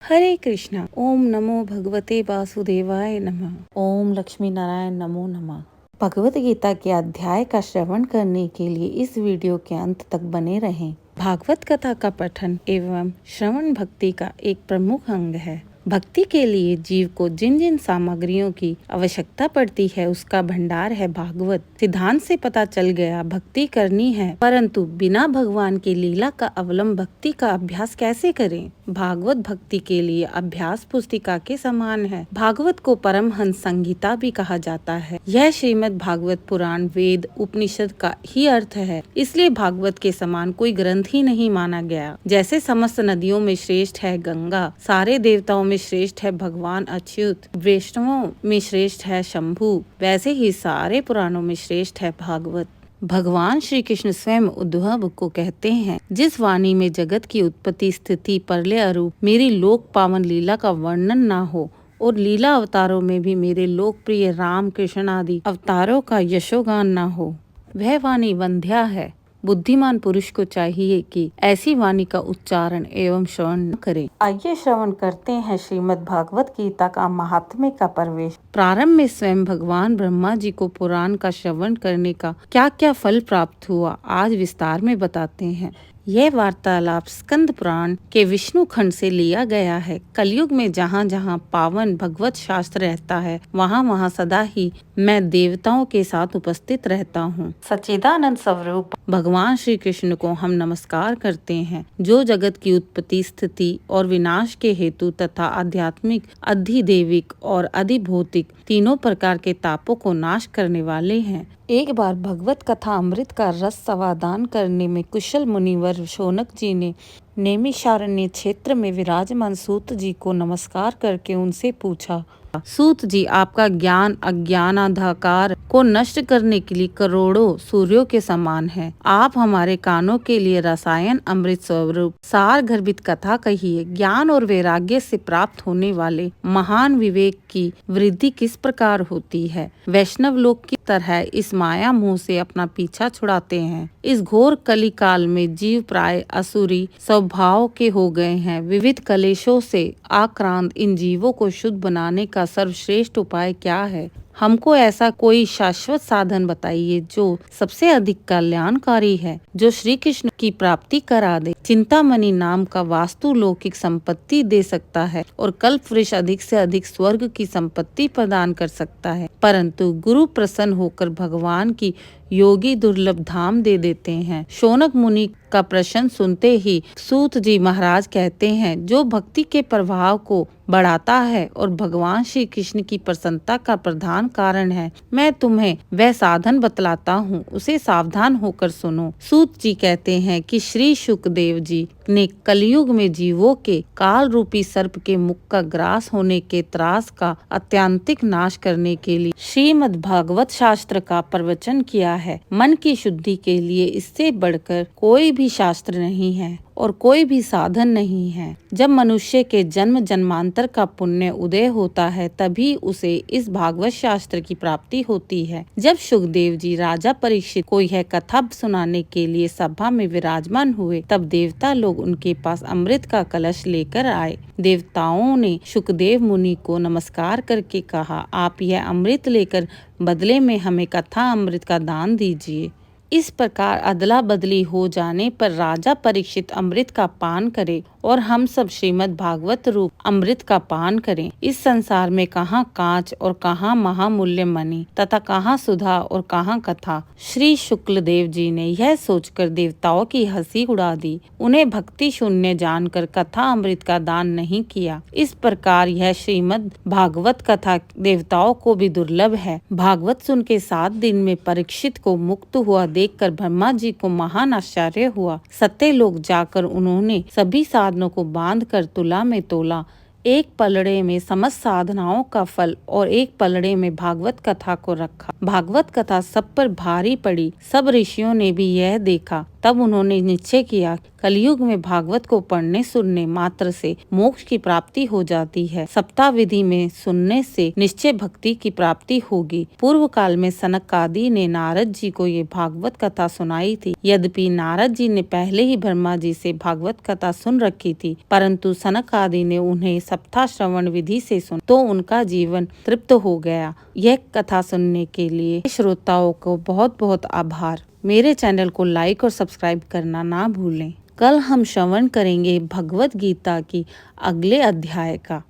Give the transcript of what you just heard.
हरे कृष्णा। ओम नमो भगवते वासुदेवाय नमः। ओम लक्ष्मी नारायण नमो नमः। भगवत गीता के अध्याय का श्रवण करने के लिए इस वीडियो के अंत तक बने रहें। भागवत कथा का पठन एवं श्रवण भक्ति का एक प्रमुख अंग है। भक्ति के लिए जीव को जिन जिन सामग्रियों की आवश्यकता पड़ती है उसका भंडार है भागवत। सिद्धांत से पता चल गया भक्ति करनी है, परंतु बिना भगवान की लीला का अवलंब भक्ति का अभ्यास कैसे करें। भागवत भक्ति के लिए अभ्यास पुस्तिका के समान है। भागवत को परमहंस संहिता भी कहा जाता है। यह श्रीमद् भागवत पुराण वेद उपनिषद का ही अर्थ है, इसलिए भागवत के समान कोई ग्रंथ ही नहीं माना गया। जैसे समस्त नदियों में श्रेष्ठ है गंगा, सारे देवताओं में श्रेष्ठ है भगवान अच्युत, वैष्णवों में श्रेष्ठ है शंभु, वैसे ही सारे पुराणों में श्रेष्ठ है भागवत। भगवान श्री कृष्ण स्वयं उद्धव को कहते हैं, जिस वाणी में जगत की उत्पत्ति स्थिति प्रलय अरूप मेरी लोक पावन लीला का वर्णन ना हो और लीला अवतारों में भी मेरे लोकप्रिय राम कृष्ण आदि अवतारों का यशोगान ना हो, वह वाणी वंध्या है। बुद्धिमान पुरुष को चाहिए कि ऐसी वाणी का उच्चारण एवं श्रवण करें। आइए श्रवण करते हैं श्रीमद् भागवत गीता का महात्म्य का प्रवेश। प्रारंभ में स्वयं भगवान ब्रह्मा जी को पुराण का श्रवण करने का क्या क्या फल प्राप्त हुआ, आज विस्तार में बताते हैं। यह वार्तालाप स्कंद पुराण के विष्णु खंड से लिया गया है। कलयुग में जहाँ जहाँ पावन भगवत शास्त्र रहता है, वहाँ वहाँ सदा ही मैं देवताओं के साथ उपस्थित रहता हूँ। सच्चिदानंद स्वरूप भगवान श्री कृष्ण को हम नमस्कार करते हैं, जो जगत की उत्पत्ति स्थिति और विनाश के हेतु तथा आध्यात्मिक अधिदैविक और अधिभौतिक तीनों प्रकार के तापों को नाश करने वाले हैं। एक बार भगवत कथा अमृत का रस समादान करने में कुशल मुनिवर शौनक जी ने नैमिषारण्य क्षेत्र में विराजमान सूत जी को नमस्कार करके उनसे पूछा, सूत जी, आपका ज्ञान अज्ञान अंधकार को नष्ट करने के लिए करोड़ों सूर्यों के समान है। आप हमारे कानों के लिए रसायन अमृत स्वरूप सार गर्भित कथा कहिए। ज्ञान और वैराग्य से प्राप्त होने वाले महान विवेक की वृद्धि किस प्रकार होती है। वैष्णव लोग की तरह इस माया मोह से अपना पीछा छुड़ाते हैं। इस घोर कली काल में जीव प्राय असुरी स्वभाव के हो गए हैं। विविध कलेशों से आक्रांत इन जीवों को शुद्ध बनाने का सर्वश्रेष्ठ उपाय क्या है। हमको ऐसा कोई शाश्वत साधन बताइए जो सबसे अधिक कल्याणकारी है, जो श्री कृष्ण की प्राप्ति करा दे, चिंतामणि नाम का वास्तु लौकिक संपत्ति दे सकता है और कल्प वृक्ष अधिक से अधिक स्वर्ग की संपत्ति प्रदान कर सकता है। परंतु गुरु प्रसन्न होकर भगवान की योगी दुर्लभ धाम दे देते हैं। शौनक मुनि का प्रश्न सुनते ही सूत जी महाराज कहते हैं, जो भक्ति के प्रभाव को बढ़ाता है और भगवान श्री कृष्ण की प्रसन्नता का प्रधान कारण है, मैं तुम्हें वह साधन बतलाता हूँ, उसे सावधान होकर सुनो। सूत जी कहते हैं कि श्री शुकदेव जी ने कलयुग में जीवों के काल रूपी सर्प के मुख का ग्रास होने के त्रास का अत्यंतिक नाश करने के लिए श्रीमद् भागवत शास्त्र का प्रवचन किया है। मन की शुद्धि के लिए इससे बढ़कर कोई भी शास्त्र नहीं है और कोई भी साधन नहीं है। जब मनुष्य के जन्म जन्मांतर का पुण्य उदय होता है, तभी उसे इस भागवत शास्त्र की प्राप्ति होती है। जब सुखदेव जी राजा परीक्षित को यह कथा सुनाने के लिए सभा में विराजमान हुए, तब देवता लोग उनके पास अमृत का कलश लेकर आए। देवताओं ने सुखदेव मुनि को नमस्कार करके कहा, आप यह अमृत लेकर बदले में हमें कथा अमृत का दान दीजिए। इस प्रकार अदला बदली हो जाने पर राजा परीक्षित अमृत का पान करे और हम सब श्रीमद् भागवत रूप अमृत का पान करें। इस संसार में कहाँ कांच और कहाँ महामूल्य मणि तथा कहाँ सुधा और कहाँ कथा। श्री शुक्ल देव जी ने यह सोचकर देवताओं की हंसी उड़ा दी। उन्हें भक्ति शून्य जानकर कथा अमृत का दान नहीं किया। इस प्रकार यह श्रीमद् भागवत कथा देवताओं को भी दुर्लभ है। भागवत सुन के 7 दिन में परीक्षित को मुक्त हुआ देखकर ब्रह्मा जी को महान आश्चर्य हुआ। सत्यलोक जाकर उन्होंने सभी साधनों को बांध कर तुला में तोला। एक पलड़े में समस्त साधनाओं का फल और एक पलड़े में भागवत कथा को रखा। भागवत कथा सब पर भारी पड़ी। सब ऋषियों ने भी यह देखा तब उन्होंने निश्चय किया, कलयुग में भागवत को पढ़ने सुनने मात्र से मोक्ष की प्राप्ति हो जाती है। सप्ताह विधि में सुनने से निश्चय भक्ति की प्राप्ति होगी। पूर्व काल में सनक आदि ने नारद जी को ये भागवत कथा सुनाई थी। यद्यपि नारद जी ने पहले ही ब्रह्मा जी से भागवत कथा सुन रखी थी, परंतु सनक आदि ने उन्हें सप्ताह श्रवण विधि से सुन तो उनका जीवन तृप्त हो गया। यह कथा सुनने के लिए श्रोताओं को बहुत बहुत आभार। मेरे चैनल को लाइक और सब्सक्राइब करना ना भूलें। कल हम श्रवण करेंगे भगवत गीता की अगले अध्याय का।